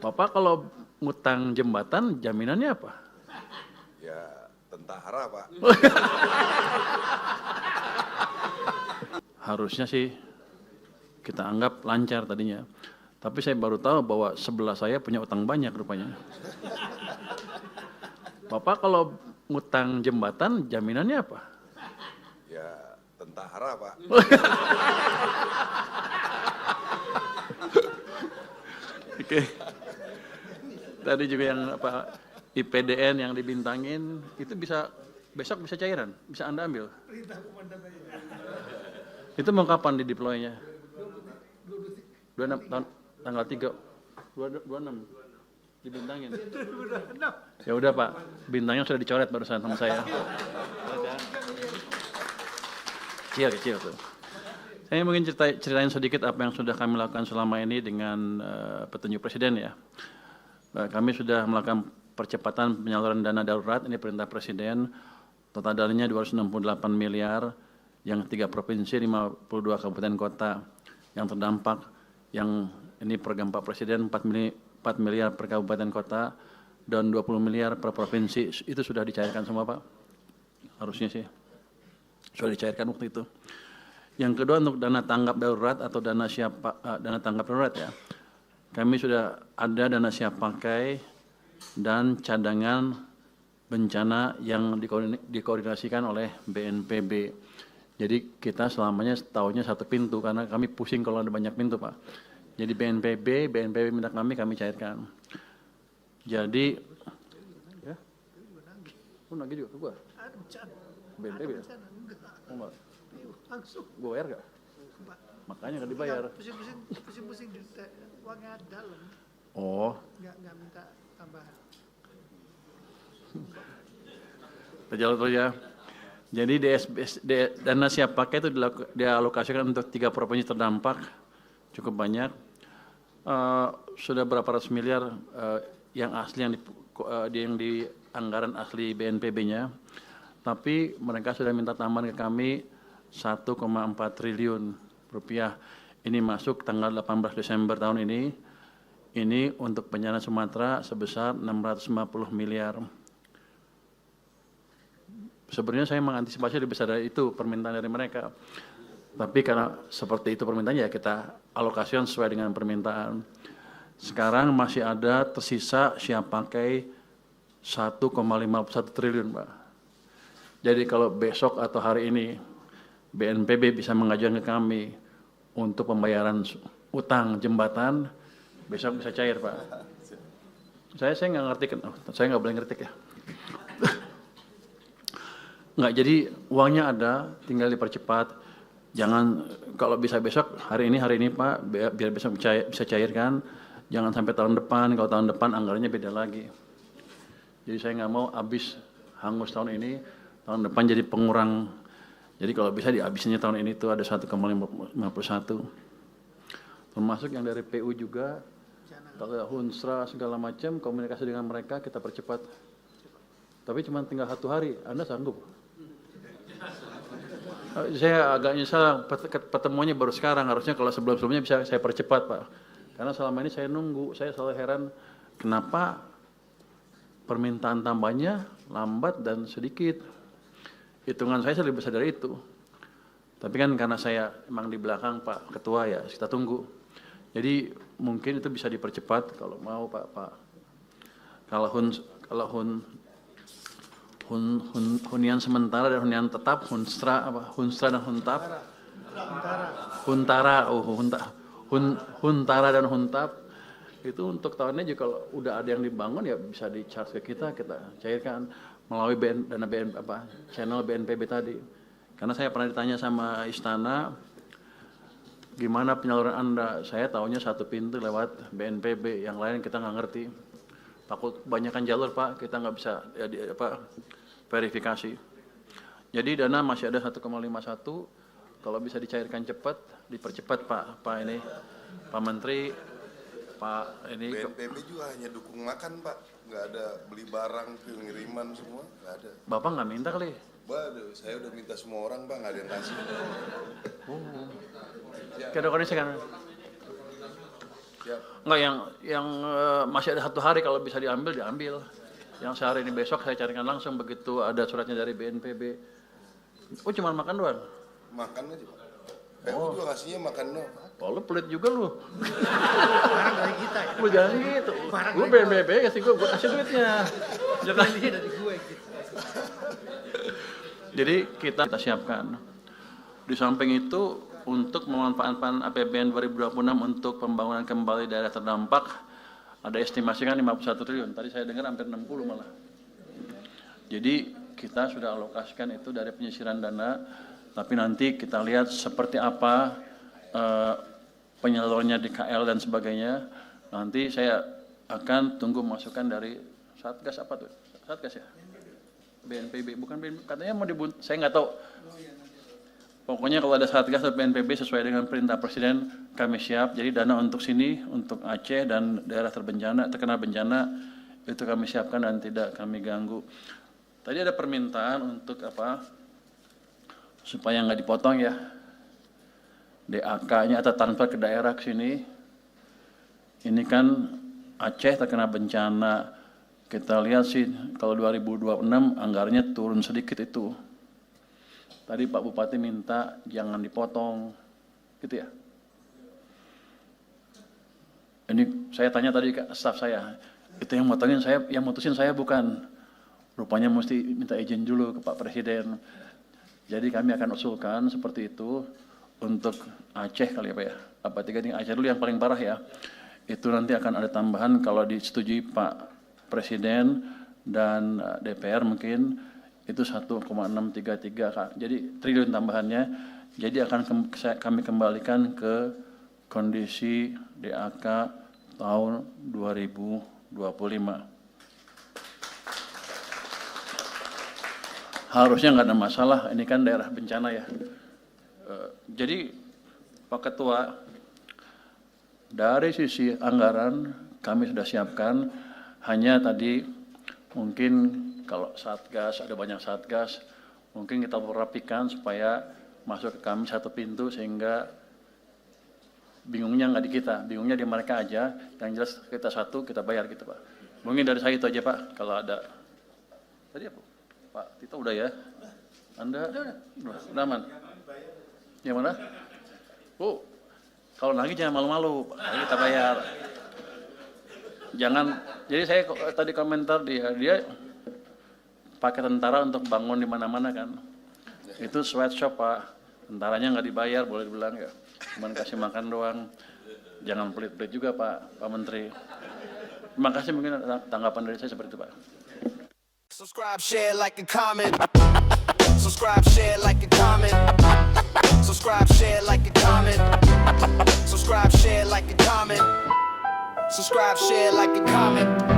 Bapak kalau ngutang jembatan jaminannya apa? Ya, tentara, Pak. Harusnya sih kita anggap lancar tadinya. Tapi saya baru tahu bahwa sebelah saya punya utang banyak rupanya. Bapak kalau ngutang jembatan jaminannya apa? Ya, tentara, Pak. Oke. Tadi juga yang apa IPDN yang dibintangin itu bisa besok bisa cairan, bisa Anda ambil. Itu mau kapan di deploy-nya? 26 tahun tanggal 3 26 dibintangin. Ya udah Pak, bintangnya sudah dicoret barusan sama saya. Kecil tuh. Saya mungkin ceritain sedikit apa yang sudah kami lakukan selama ini dengan petunjuk Presiden ya. Kami sudah melakukan percepatan penyaluran dana darurat, ini perintah Presiden, total dananya 268 miliar, yang 3 provinsi, 52 kabupaten kota yang terdampak, yang ini program Pak Presiden 4 miliar per kabupaten kota, dan 20 miliar per provinsi, itu sudah dicairkan semua Pak, harusnya sih, sudah dicairkan waktu itu. Yang kedua untuk dana tanggap darurat atau dana tanggap darurat ya, kami sudah ada dana siap pakai dan cadangan bencana yang dikoordinasikan oleh BNPB. Jadi kita selamanya tahunya satu pintu karena kami pusing kalau ada banyak pintu Pak. Jadi BNPB minta kami cairkan. Jadi, ya, nagih juga ke gua. BNPB ya? Oh, enggak. Gue bayar gak? Makanya gak dibayar. Pusing-pusing uangnya dalam. Oh. Nggak minta tambahan. Terjalan terus ya. Jadi dana siap pakai itu dialokasikan untuk 3 provinsi terdampak, cukup banyak. Sudah berapa ratus miliar yang asli yang di anggaran asli BNPB-nya. Tapi mereka sudah minta tambahan ke kami 1,4 triliun rupiah. Ini masuk tanggal 18 Desember tahun ini. Ini untuk bencana Sumatera sebesar 650 miliar. Sebenarnya saya mengantisipasi lebih besar dari itu permintaan dari mereka. Tapi karena seperti itu permintaannya ya kita alokasikan sesuai dengan permintaan. Sekarang masih ada tersisa siap pakai 1,51 triliun Pak. Jadi kalau besok atau hari ini BNPB bisa mengajukan ke kami untuk pembayaran utang jembatan, besok bisa cair Pak. Saya nggak ngerti, saya nggak boleh ngerti ya. Nggak, jadi uangnya ada, tinggal dipercepat. Jangan, kalau bisa besok, hari ini Pak, biar besok bisa cairkan. Jangan sampai tahun depan, kalau tahun depan anggarannya beda lagi. Jadi saya nggak mau habis hangus tahun ini, tahun depan jadi pengurang. Jadi kalau bisa dihabisnya tahun ini itu ada 1,51. Termasuk yang dari PU juga, kalau Hunsra segala macam, komunikasi dengan mereka kita percepat. Tapi cuma tinggal 1 hari, Anda sanggup? Saya agak nyesal pertemuannya baru sekarang, harusnya kalau sebelum-sebelumnya bisa saya percepat Pak. Karena selama ini saya nunggu, saya selalu heran kenapa permintaan tambahnya lambat dan sedikit. Hitungan saya lebih besar dari itu. Tapi kan karena saya emang di belakang Pak Ketua ya, kita tunggu. Jadi mungkin itu bisa dipercepat kalau mau Pak. Kalau hunian sementara dan hunian tetap, Hunsra dan Huntap. Huntara dan Huntap itu untuk tahunnya juga kalau udah ada yang dibangun ya bisa di-charge ke kita cairkan melalui channel BNPB tadi. Karena saya pernah ditanya sama Istana, gimana penyaluran Anda? Saya tahunya satu pintu lewat BNPB, yang lain kita nggak ngerti. Takut kebanyakan jalur Pak, kita nggak bisa verifikasi. Jadi dana masih ada 1,51, kalau bisa dicairkan cepat, dipercepat Pak ini, Pak Menteri, Pak ini. BNPB juga hanya dukung makan Pak, nggak ada beli barang, pengiriman semua, nggak ada. Bapak nggak minta kali? Waduh, saya udah minta semua orang Pak, nggak ada yang kasih. Kira-kira kan. Enggak, yang masih ada 1 hari kalau bisa diambil. Yang sehari ini besok saya carikan langsung begitu ada suratnya dari BNPB. Oh, cuma makan doang? Makan aja Pak. PU juga kasihnya makan doang. Oh, lu pelit juga lu. Barang dari kita ya. Lu jangan gitu. Barang Lu dari BNPB kasih gue kasih duitnya. Jangan. Ini dari gue gitu. Jadi kita siapkan. Di samping itu untuk memanfaatkan APBN 2026 untuk pembangunan kembali daerah terdampak ada estimasi kan 51 triliun. Tadi saya dengar hampir 60 malah. Jadi kita sudah alokasikan itu dari penyisiran dana, tapi nanti kita lihat seperti apa penyalurnya di KL dan sebagainya. Nanti saya akan tunggu masukan dari Satgas apa tuh? Satgas ya? BNPB, bukan BNPB, katanya mau saya nggak tahu. Pokoknya kalau ada Satgas atau BNPB sesuai dengan perintah Presiden, kami siap. Jadi dana untuk sini, untuk Aceh dan daerah terkena bencana, itu kami siapkan dan tidak kami ganggu. Tadi ada permintaan untuk apa? Supaya nggak dipotong ya. DAK-nya atau transfer ke daerah ke sini. Ini kan Aceh terkena bencana. Kita lihat sih kalau 2026 anggarannya turun sedikit itu. Tadi Pak Bupati minta jangan dipotong, gitu ya. Ini saya tanya tadi ke staf saya, itu yang motongin saya, yang mutusin saya bukan. Rupanya mesti minta izin dulu ke Pak Presiden. Jadi kami akan usulkan seperti itu untuk Aceh kali ya Pak ya. Apa 3 Aceh dulu yang paling parah ya. Itu nanti akan ada tambahan kalau disetujui Pak Presiden dan DPR mungkin itu 1,633 jadi triliun tambahannya. Jadi akan kami kembalikan ke kondisi DAK tahun 2025. Harusnya nggak ada masalah, ini kan daerah bencana ya. Jadi Pak Ketua, dari sisi anggaran kami sudah siapkan, hanya tadi mungkin kalau Satgas, ada banyak Satgas, mungkin kita rapikan supaya masuk ke kami satu pintu sehingga bingungnya nggak di kita, bingungnya di mereka aja, yang jelas kita satu, kita bayar gitu Pak. Mungkin dari saya itu aja Pak, kalau ada. Tadi apa? Pak Tito udah ya? Anda? Udah aman? Yang mana? Oh, kalau lagi jangan malu-malu, kita bayar. Jangan, jadi saya tadi komentar dia pakai tentara untuk bangun di mana-mana kan. Itu sweatshop Pak, tentaranya nggak dibayar boleh dibilang ya. Cuman kasih makan doang. Jangan pelit-pelit juga Pak Menteri. Terima kasih, mungkin tanggapan dari saya seperti itu Pak. Subscribe, share, like, and comment. Subscribe, share, like, and comment. Subscribe, share, like, and comment. Subscribe, share, like, and comment. Subscribe, share, like, and comment.